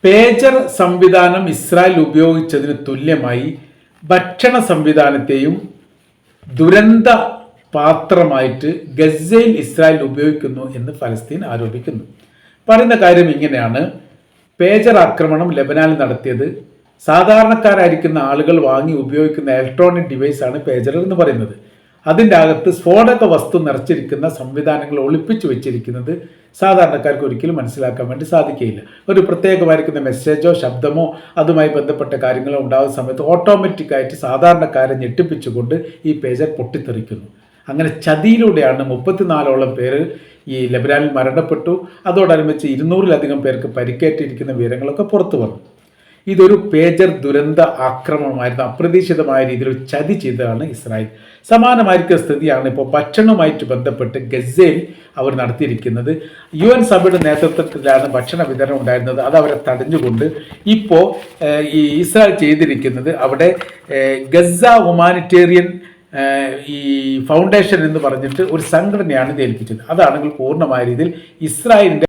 Pager സംവിധാനം Israel ഉപയോഗിച്ചതിന് തുല്യമായി ഭക്ഷണ സംവിധാനത്തെയും ദുരന്ത പാത്രമായിട്ട് ഗസയിൽ ഇസ്രായേൽ ഉപയോഗിക്കുന്നു എന്ന് ഫലസ്തീൻ ആരോപിക്കുന്നു. പറയുന്ന കാര്യം ഇങ്ങനെയാണ്: പേജർ ആക്രമണം ലെബനാനിൽ നടത്തിയത് സാധാരണക്കാരായിരിക്കുന്ന ആളുകൾ വാങ്ങി ഉപയോഗിക്കുന്ന ഇലക്ട്രോണിക് ഡിവൈസാണ് പേജർ എന്ന് പറയുന്നത്. അതിൻ്റെ അകത്ത് സ്ഫോടക വസ്തു നിറച്ചിരിക്കുന്ന സംവിധാനങ്ങൾ ഒളിപ്പിച്ചു വെച്ചിരിക്കുന്നത് സാധാരണക്കാർക്ക് ഒരിക്കലും മനസ്സിലാക്കാൻ വേണ്ടി സാധിക്കുകയില്ല. ഒരു പ്രത്യേകമായിരിക്കുന്ന മെസ്സേജോ ശബ്ദമോ അതുമായി ബന്ധപ്പെട്ട കാര്യങ്ങളോ ഉണ്ടാകുന്ന സമയത്ത് ഓട്ടോമാറ്റിക്കായിട്ട് സാധാരണക്കാരെ ഞെട്ടിപ്പിച്ചുകൊണ്ട് ഈ പേജർ പൊട്ടിത്തെറിക്കുന്നു. അങ്ങനെ ചതിയിലൂടെയാണ് 34ഓളം പേര് ഈ ലെബനാനിൽ മരണപ്പെട്ടു. അതോടനുബന്ധിച്ച് 200-ലധികം പേർക്ക് പരിക്കേറ്റിരിക്കുന്ന വിവരങ്ങളൊക്കെ പുറത്തു വന്നു. ഇതൊരു പേജർ ദുരന്ത ആക്രമണമായിരുന്നു. അപ്രതീക്ഷിതമായ രീതിയിൽ ഒരു ചതി ചെയ്തതാണ് ഇസ്രായേൽ. സമാനമായിരിക്കുന്ന സ്ഥിതിയാണ് ഇപ്പോൾ ഭക്ഷണവുമായിട്ട് ബന്ധപ്പെട്ട് ഗസയിൽ അവർ നടത്തിയിരിക്കുന്നത്. UN സഭയുടെ നേതൃത്വത്തിലാണ് ഭക്ഷണ വിതരണം ഉണ്ടായിരുന്നത്. അത് അവരെ തടഞ്ഞുകൊണ്ട് ഇപ്പോൾ ഈ ഇസ്രായേൽ ചെയ്തിരിക്കുന്നത്, അവിടെ ഗസ ഹ്യൂമാനിറ്റേറിയൻ ഈ ഫൗണ്ടേഷൻ എന്ന് പറഞ്ഞിട്ട് ഒരു സംഘടനയാണ് ഇത് ഏൽപ്പിച്ചത്. അതാണെങ്കിൽ പൂർണ്ണമായ രീതിയിൽ ഇസ്രായേലിൻ്റെ